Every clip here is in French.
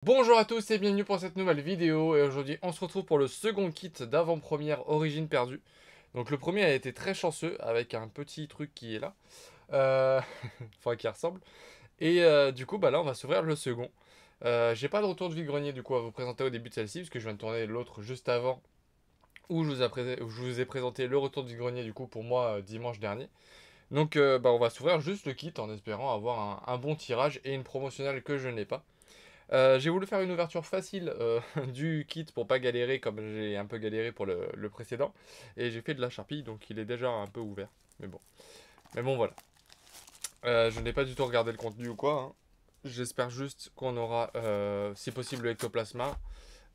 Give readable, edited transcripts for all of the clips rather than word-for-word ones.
Bonjour à tous et bienvenue pour cette nouvelle vidéo et aujourd'hui on se retrouve pour le second kit d'avant-première Origine perdue. Donc le premier a été très chanceux avec un petit truc qui est là, euh... enfin qui ressemble. Et du coup bah là on va s'ouvrir le second. J'ai pas de retour de vide-grenier du coup à vous présenter au début de celle-ci parce que je viens de tourner l'autre juste avant où je vous ai présenté le retour de vide-grenier du coup pour moi dimanche dernier. Donc bah on va s'ouvrir juste le kit en espérant avoir un bon tirage et une promotionnelle que je n'ai pas. J'ai voulu faire une ouverture facile du kit pour pas galérer comme j'ai un peu galéré pour le précédent. Et j'ai fait de la charpie, donc il est déjà un peu ouvert. Mais bon, voilà. Je n'ai pas du tout regardé le contenu ou quoi, hein. J'espère juste qu'on aura, si possible, le ectoplasma.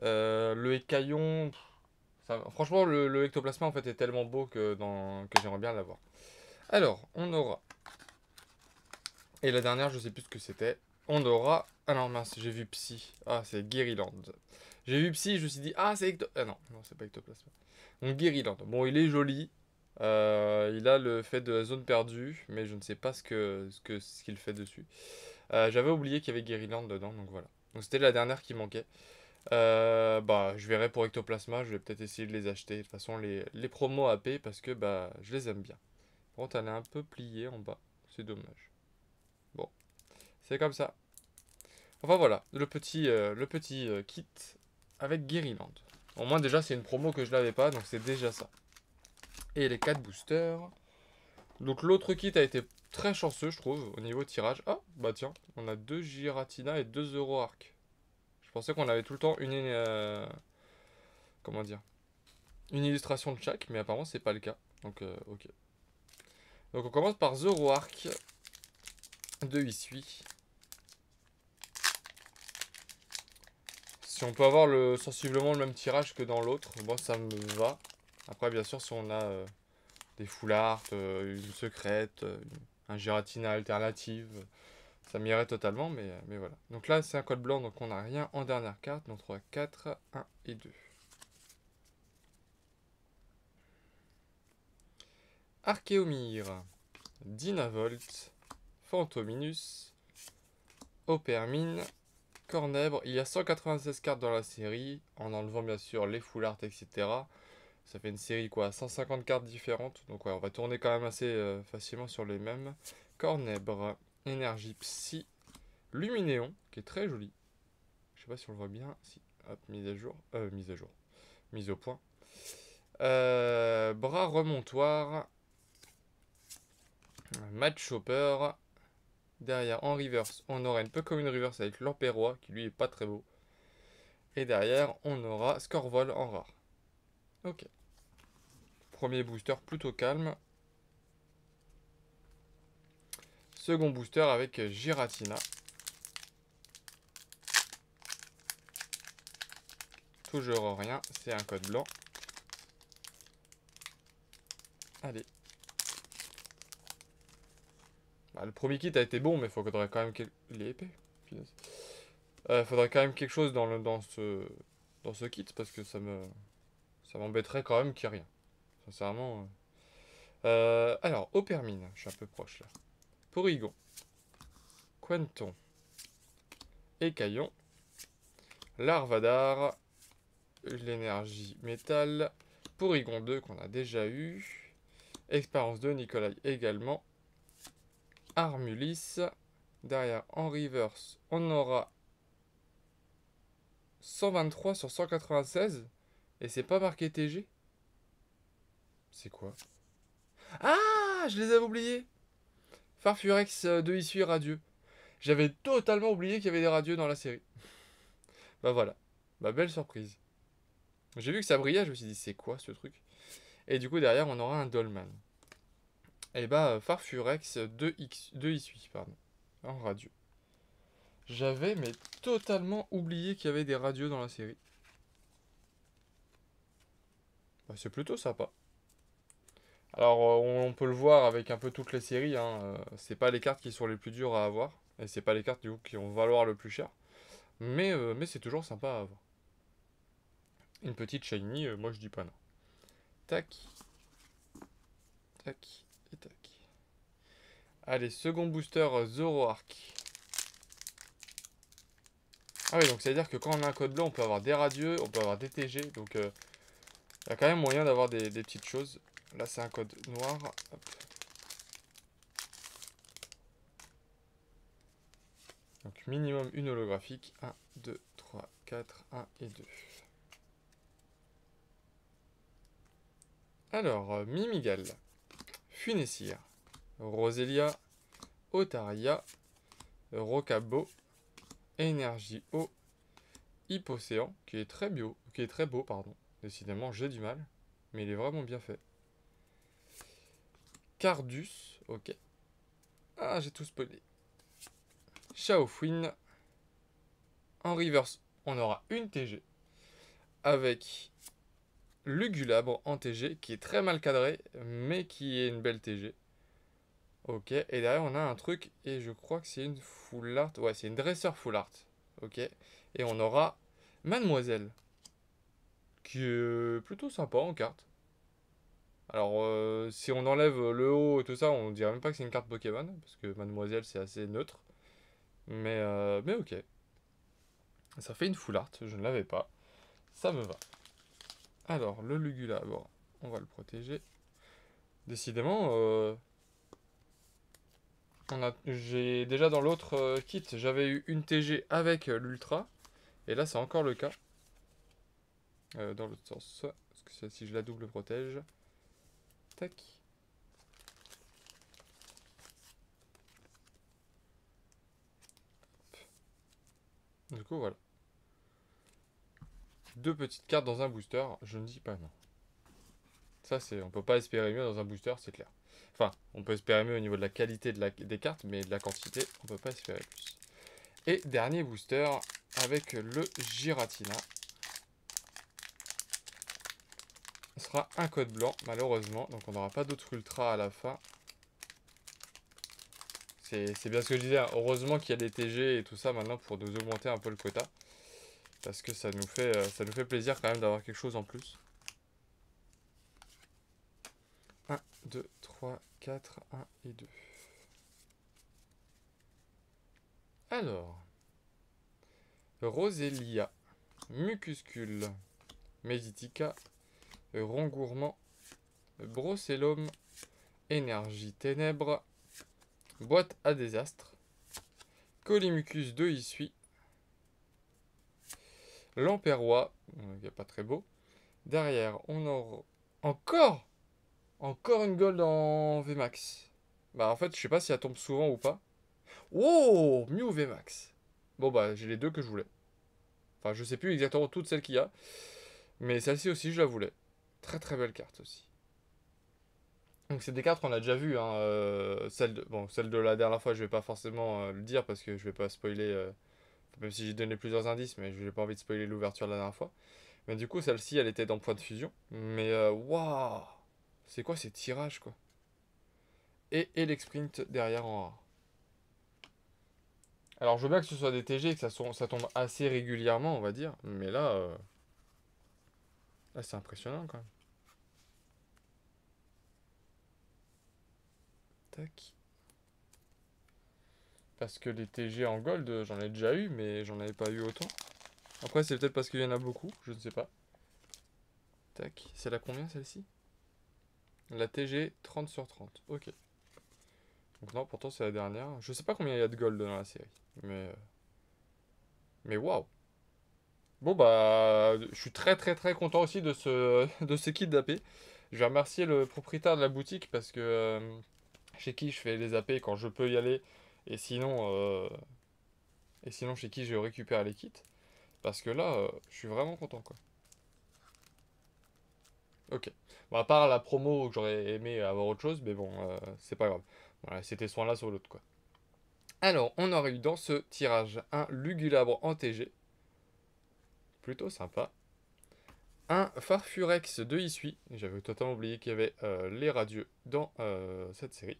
Le écaillon... franchement, le ectoplasma en fait est tellement beau que j'aimerais bien l'avoir. Alors, on aura... Et la dernière, je sais plus ce que c'était. On aura... Ah non, mince, j'ai vu Psy. Ah, c'est Guerryland. J'ai vu Psy, je me suis dit, ah, c'est Ah non, non, c'est pas Ectoplasma. Donc Guerryland. Bon, il est joli. Il a le fait de zone perdue, mais je ne sais pas ce qu'il fait dessus. J'avais oublié qu'il y avait Guerryland dedans, donc voilà. Donc c'était la dernière qui manquait. Bah, je verrai pour Ectoplasma, je vais peut-être essayer de les acheter. De toute façon, les promos AP, parce que bah, je les aime bien. Par contre, elle est un peu pliée en bas. C'est dommage. Bon, c'est comme ça. Enfin voilà, le petit kit avec Guerryland. Au moins déjà c'est une promo que je n'avais pas, donc c'est déjà ça. Et les 4 boosters. Donc l'autre kit a été très chanceux je trouve au niveau tirage. Ah bah tiens, on a 2 Giratina et 2 Zoroark. Je pensais qu'on avait tout le temps comment dire, une illustration de chaque, mais apparemment c'est pas le cas. Donc ok. Donc on commence par Zoroark de Hisui. Si on peut avoir sensiblement le même tirage que dans l'autre, moi ça me va. Après, bien sûr, si on a des full art, une secrète, un Giratina alternative, ça m'irait totalement, mais voilà. Donc là, c'est un code blanc, donc on n'a rien en dernière carte. Donc 3, 4, 1 et 2. Archéomir, Dynavolt, Phantominus, Opermine, Cornèbre. Il y a 196 cartes dans la série, en enlevant bien sûr les full art, etc. Ça fait une série quoi, 150 cartes différentes. Donc ouais, on va tourner quand même assez facilement sur les mêmes. Cornèbre, Énergie Psy, Luminéon, qui est très joli. Je sais pas si on le voit bien. Si. Hop, mise à jour. Mise à jour. Mise au point. Bras remontoir. Match Chopper. Derrière, en reverse, on aura une peu comme une reverse avec l'Empérois, qui lui est pas très beau. Et derrière, on aura Scorvol en rare. Ok. Premier booster plutôt calme. Second booster avec Giratina. Toujours rien, c'est un code blanc. Allez. Bah, le premier kit a été bon, mais il faudrait quand même Il est épais. Faudrait quand même quelque chose dans ce kit, parce que ça m'embêterait quand même qu'il n'y ait rien. Sincèrement. Alors, Opermine, je suis un peu proche là. Porygon. Quenton. Écaillon. Larvadar. L'énergie métal. Porygon 2 qu'on a déjà eu. Expérience 2, Nikolai également. Armulis. Derrière, en reverse, on aura 123 sur 196. Et c'est pas marqué TG. C'est quoi? Ah, je les avais oubliés. Farfurex de Issue radieux. J'avais totalement oublié qu'il y avait des radieux dans la série. Bah voilà. Bah belle surprise. J'ai vu que ça brillait, je me suis dit c'est quoi ce truc? Et du coup derrière on aura un Dolman. Et bah Farfurex de Issue, pardon. En radieux. J'avais mais totalement oublié qu'il y avait des radieux dans la série. Bah, c'est plutôt sympa. Alors, on peut le voir avec un peu toutes les séries, hein, c'est pas les cartes qui sont les plus dures à avoir, et c'est pas les cartes du coup qui vont valoir le plus cher, mais c'est toujours sympa à avoir. Une petite shiny, moi je dis pas non. Tac, tac, et tac. Allez, second booster Zoroark. Ah oui, donc ça veut dire que quand on a un code blanc, on peut avoir des radieux, on peut avoir des TG. Donc il y a quand même moyen d'avoir des petites choses. Là, c'est un code noir. Hop. Donc minimum une holographique. 1, 2, 3, 4, 1 et 2. Alors, Mimigal, Funessir, Roselia, Otaria, Rocabo, Énergie Eau, Hypocéan, qui est très beau, pardon. Décidément, j'ai du mal, mais il est vraiment bien fait. Cardus, ok. Ah, j'ai tout spoilé. Chaofouine. En reverse, on aura une TG. Avec Lugulabre en TG, qui est très mal cadré, mais qui est une belle TG. Ok, et derrière on a un truc, et je crois que c'est une full art. Ouais, c'est une dresseur full art. Ok, et on aura Mademoiselle, qui est plutôt sympa en carte. Alors, si on enlève le haut et tout ça, on dirait même pas que c'est une carte Pokémon, parce que Mademoiselle c'est assez neutre. Mais ok. Ça fait une full art, je ne l'avais pas. Ça me va. Alors, le Lugulabre, on va le protéger. Décidément, j'ai déjà dans l'autre kit, j'avais eu une TG avec l'Ultra. Et là, c'est encore le cas. Dans l'autre sens. Parce que si je la double protège. Tac. Du coup, voilà. Deux petites cartes dans un booster, je ne dis pas non. Ça, c'est, on peut pas espérer mieux dans un booster, c'est clair. Enfin, on peut espérer mieux au niveau de la qualité des cartes, mais de la quantité, on peut pas espérer plus. Et dernier booster avec le Giratina. Ce sera un code blanc, malheureusement, donc on n'aura pas d'autre ultra à la fin. C'est bien ce que je disais, hein. Heureusement qu'il y a des TG et tout ça maintenant pour nous augmenter un peu le quota. Parce que ça nous fait plaisir quand même d'avoir quelque chose en plus. 1, 2, 3, 4, 1 et 2. Alors, Roselia, Mucuscule, Meditica, Rongourmand, Brocellum, Énergie Ténèbres, Boîte à désastre, Colimucus de Issui, Lamperrois, il n'y a pas très beau. Derrière, on aura encore une gold en VMAX. Bah en fait, je sais pas si elle tombe souvent ou pas. Oh, Mew VMAX. Bon bah, j'ai les deux que je voulais. Enfin, je sais plus exactement toutes celles qu'il y a. Mais celle-ci aussi, je la voulais. Très très belle carte aussi. Donc c'est des cartes qu'on a déjà vues. Hein, celle de la dernière fois, je vais pas forcément le dire parce que je vais pas spoiler. Même si j'ai donné plusieurs indices, mais je n'ai pas envie de spoiler l'ouverture de la dernière fois. Mais du coup, celle-ci, elle était dans Point de Fusion. Mais waouh, c'est quoi ces tirages quoi. Et Elexprint derrière en rare. Alors je veux bien que ce soit des TG et que ça tombe assez régulièrement, on va dire. Mais là c'est impressionnant quand même. Tac. Parce que les TG en gold, j'en ai déjà eu, mais j'en avais pas eu autant. Après, c'est peut-être parce qu'il y en a beaucoup, je ne sais pas. Tac. C'est la combien celle-ci? La TG 30 sur 30. Ok. Donc non, pourtant c'est la dernière. Je sais pas combien il y a de gold dans la série. Mais waouh. Bon bah, je suis très très très content aussi de de ce kit d'AP. Je vais remercier le propriétaire de la boutique parce que chez qui je fais les AP quand je peux y aller. Et sinon, euh, et sinon chez qui je récupère les kits. Parce que là, je suis vraiment content quoi. Ok. Bon, à part la promo que j'aurais aimé avoir autre chose, mais bon, c'est pas grave. Voilà, c'était soit l'un soit l'autre quoi. Alors, on aurait eu dans ce tirage un Lugulabre en TG. Plutôt sympa. Un Farfurex de Issui. J'avais totalement oublié qu'il y avait les radieux dans cette série.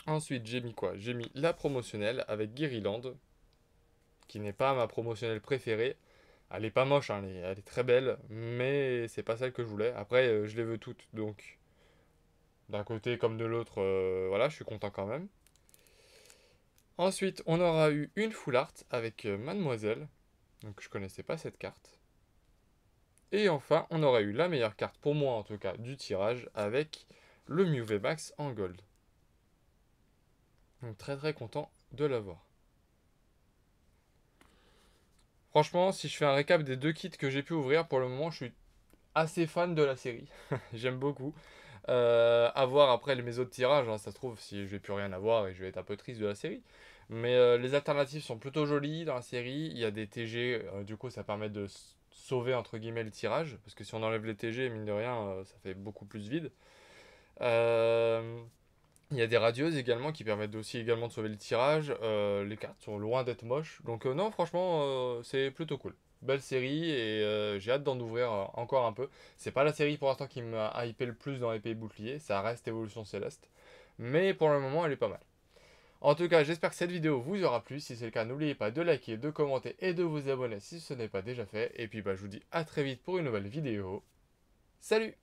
Ensuite, j'ai mis quoi? J'ai mis la promotionnelle avec Guériland, qui n'est pas ma promotionnelle préférée. Elle est pas moche, hein, elle est très belle, mais c'est pas celle que je voulais. Après, je les veux toutes, donc d'un côté comme de l'autre, voilà, je suis content quand même. Ensuite, on aura eu une full art avec Mademoiselle. Donc je connaissais pas cette carte. Et enfin, on aura eu la meilleure carte, pour moi en tout cas, du tirage avec le Mew VMAX en gold. Donc très très content de l'avoir. Franchement, si je fais un récap des deux kits que j'ai pu ouvrir, pour le moment, je suis assez fan de la série. J'aime beaucoup. À voir après mes autres tirages, hein, ça se trouve si je vais plus rien avoir et je vais être un peu triste de la série. Mais les alternatives sont plutôt jolies dans la série. Il y a des TG, du coup ça permet de sauver entre guillemets le tirage. Parce que si on enlève les TG, mine de rien, ça fait beaucoup plus vide. Euh, il y a des radieuses également qui permettent aussi également de sauver le tirage. Les cartes sont loin d'être moches. Donc non, franchement, c'est plutôt cool. Belle série et j'ai hâte d'en ouvrir encore un peu. C'est pas la série pour l'instant qui m'a hypé le plus dans Épée et Bouclier. Ça reste Évolution Céleste. Mais pour le moment, elle est pas mal. En tout cas, j'espère que cette vidéo vous aura plu. Si c'est le cas, n'oubliez pas de liker, de commenter et de vous abonner si ce n'est pas déjà fait. Et puis bah, je vous dis à très vite pour une nouvelle vidéo. Salut!